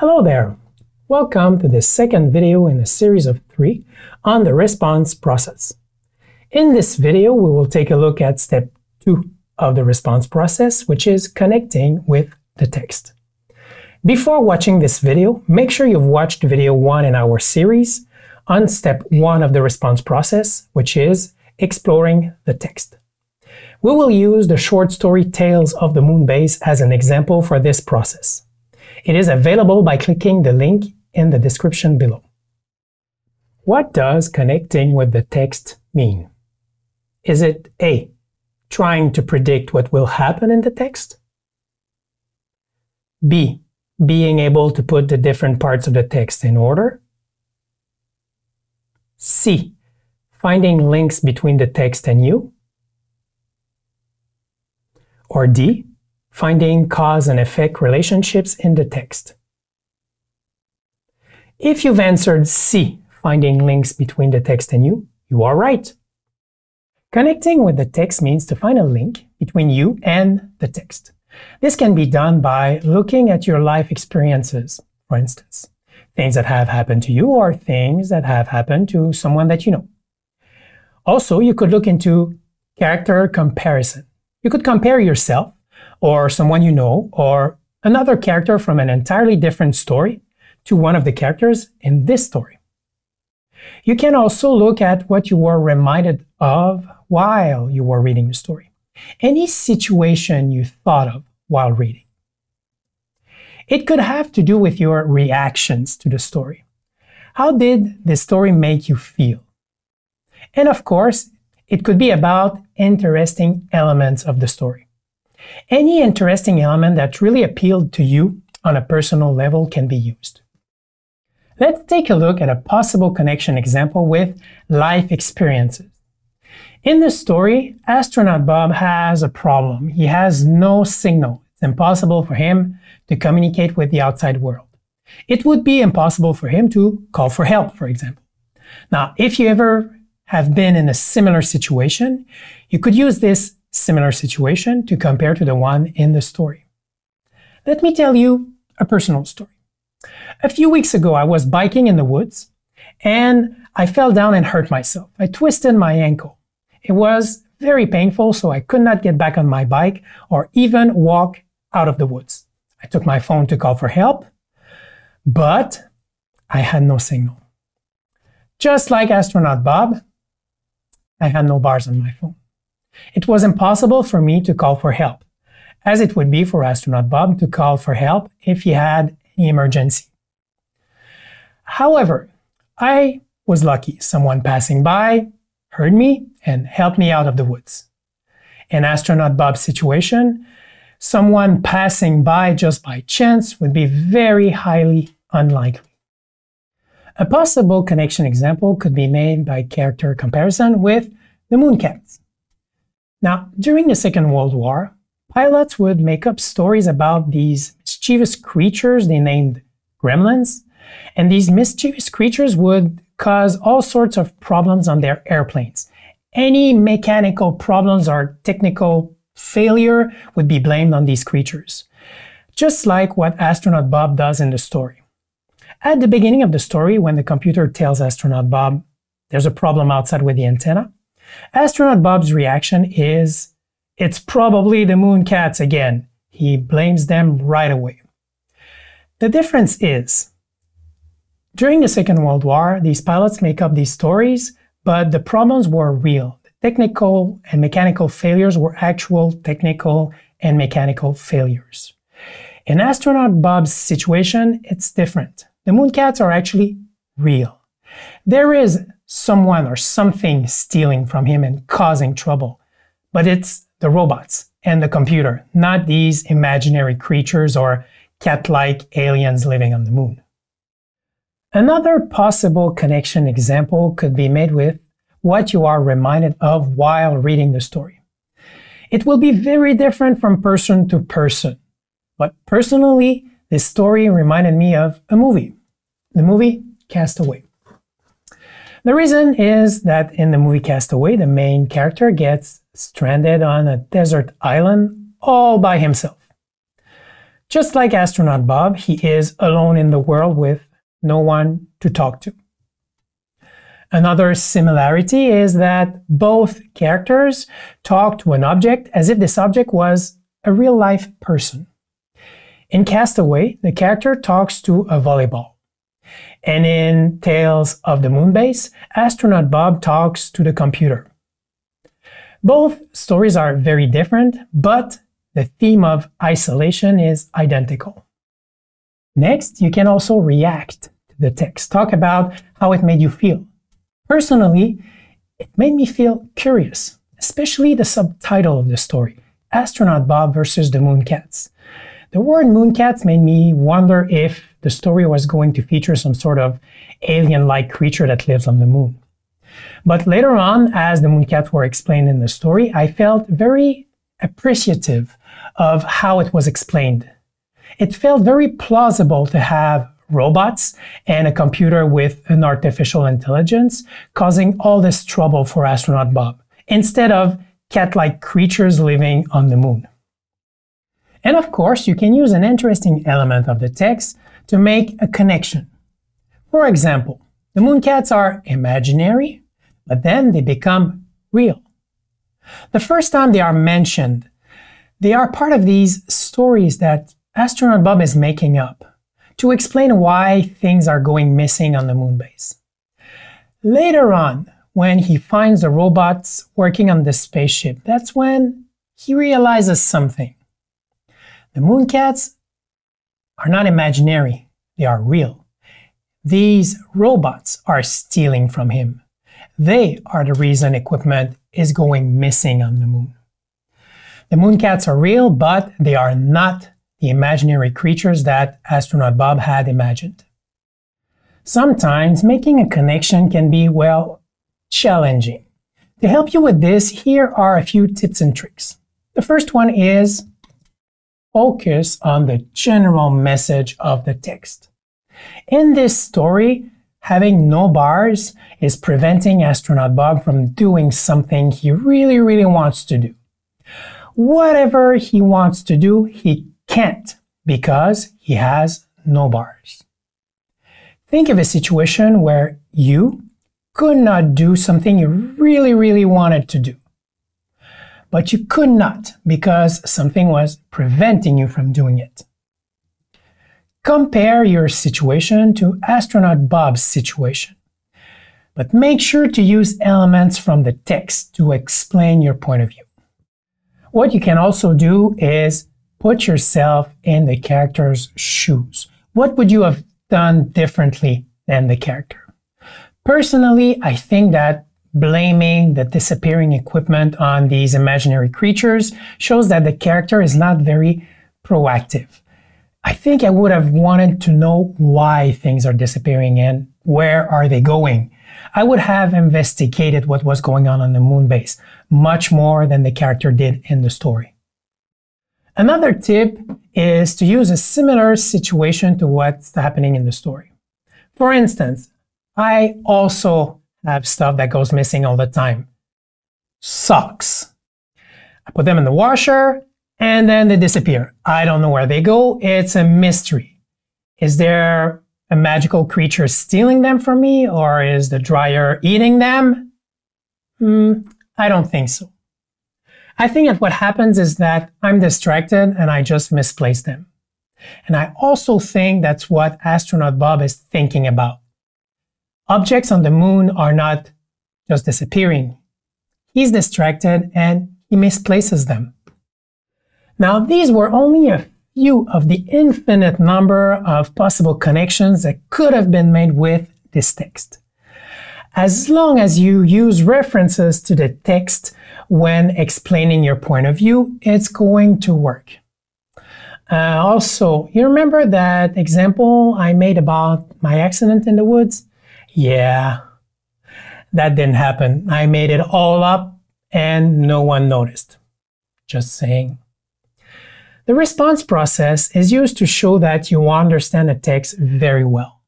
Hello there! Welcome to the second video in a series of 3 on the response process. In this video, we will take a look at step 2 of the response process, which is connecting with the text. Before watching this video, make sure you've watched video 1 in our series on step 1 of the response process, which is exploring the text. We will use the short story Tales of the Moon Base as an example for this process. It is available by clicking the link in the description below. What does connecting with the text mean? Is it A, trying to predict what will happen in the text? B, being able to put the different parts of the text in order? C, finding links between the text and you? Or D, finding cause and effect relationships in the text? If you've answered C, finding links between the text and you are right. Connecting with the text means to find a link between you and the text. This can be done by looking at your life experiences, for instance, things that have happened to you or things that have happened to someone that you know. Also, you could look into character comparison. You could compare yourself or someone you know, or another character from an entirely different story to one of the characters in this story. You can also look at what you were reminded of while you were reading the story. Any situation you thought of while reading. It could have to do with your reactions to the story. How did the story make you feel? And of course, it could be about interesting elements of the story. Any interesting element that really appealed to you on a personal level can be used. Let's take a look at a possible connection example with life experiences. In the story, astronaut Bob has a problem. He has no signal. It's impossible for him to communicate with the outside world. It would be impossible for him to call for help, for example. Now, if you ever have been in a similar situation, you could use this similar situation to compare to the one in the story. Let me tell you a personal story. A few weeks ago, I was biking in the woods and I fell down and hurt myself. I twisted my ankle. It was very painful, so I could not get back on my bike or even walk out of the woods. I took my phone to call for help, but I had no signal. Just like astronaut Bob, I had no bars on my phone. It was impossible for me to call for help, as it would be for astronaut Bob to call for help if he had any emergency. However, I was lucky. Someone passing by heard me and helped me out of the woods. In astronaut Bob's situation, someone passing by just by chance would be very highly unlikely. A possible connection example could be made by character comparison with the Mooncats. Now, during the Second World War, pilots would make up stories about these mischievous creatures they named gremlins, and these mischievous creatures would cause all sorts of problems on their airplanes. Any mechanical problems or technical failure would be blamed on these creatures, just like what astronaut Bob does in the story. At the beginning of the story, when the computer tells astronaut Bob there's a problem outside with the antenna, astronaut Bob's reaction is, "It's probably the Mooncats again." He blames them right away. The difference is, during the Second World War, these pilots make up these stories, but the problems were real. The technical and mechanical failures were actual technical and mechanical failures. In astronaut Bob's situation, it's different. The Mooncats are actually real. There is someone or something stealing from him and causing trouble, but it's the robots and the computer, not these imaginary creatures or cat-like aliens living on the moon. Another possible connection example could be made with what you are reminded of while reading the story. It will be very different from person to person, but personally, this story reminded me of a movie, the movie Castaway. The reason is that in the movie Castaway, the main character gets stranded on a desert island all by himself. Just like astronaut Bob, he is alone in the world with no one to talk to. Another similarity is that both characters talk to an object as if this object was a real-life person. In Castaway, the character talks to a volleyball. And in Tales of the Moonbase, astronaut Bob talks to the computer. Both stories are very different, but the theme of isolation is identical. Next, you can also react to the text. Talk about how it made you feel. Personally, it made me feel curious, especially the subtitle of the story, Astronaut Bob versus the Mooncats. The word Mooncats made me wonder if the story was going to feature some sort of alien-like creature that lives on the moon. But later on, as the Mooncats were explained in the story, I felt very appreciative of how it was explained. It felt very plausible to have robots and a computer with an artificial intelligence causing all this trouble for astronaut Bob, instead of cat-like creatures living on the moon. And of course, you can use an interesting element of the text to make a connection. For example, the Mooncats are imaginary, but then they become real. The first time they are mentioned, they are part of these stories that astronaut Bob is making up to explain why things are going missing on the moon base. Later on, when he finds the robots working on the spaceship, that's when he realizes something. The Mooncats are not imaginary, they are real. These robots are stealing from him. They are the reason equipment is going missing on the moon. The Mooncats are real, but they are not the imaginary creatures that astronaut Bob had imagined. Sometimes making a connection can be, well, challenging. To help you with this, here are a few tips and tricks. The first one is focus on the general message of the text. In this story, having no bars is preventing astronaut Bob from doing something he really wants to do. Whatever he wants to do, he can't because he has no bars. Think of a situation where you could not do something you really wanted to do, but you could not because something was preventing you from doing it. Compare your situation to astronaut Bob's situation, but make sure to use elements from the text to explain your point of view. What you can also do is put yourself in the character's shoes. What would you have done differently than the character? Personally, I think that blaming the disappearing equipment on these imaginary creatures shows that the character is not very proactive. I think I would have wanted to know why things are disappearing and where are they going. I would have investigated what was going on the moon base much more than the character did in the story. Another tip is to use a similar situation to what's happening in the story. For instance, I also have stuff that goes missing all the time. Socks. I put them in the washer and then they disappear. I don't know where they go. It's a mystery. Is there a magical creature stealing them from me, or is the dryer eating them? I don't think so. I think that what happens is that I'm distracted and I just misplace them. And I also think that's what astronaut Bob is thinking about. Objects on the moon are not just disappearing. He's distracted and he misplaces them. Now, these were only a few of the infinite number of possible connections that could have been made with this text. As long as you use references to the text when explaining your point of view, it's going to work. Also, you remember that example I made about my accident in the woods? Yeah, that didn't happen. I made it all up and no one noticed. Just saying. The response process is used to show that you understand the text very well.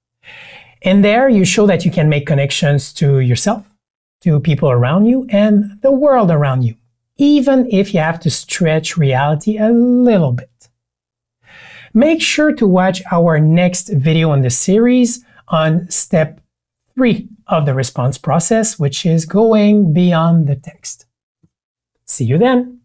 In there, you show that you can make connections to yourself, to people around you, and the world around you, even if you have to stretch reality a little bit. make sure to watch our next video in the series on step 3 of the response process, which is going beyond the text. See you then!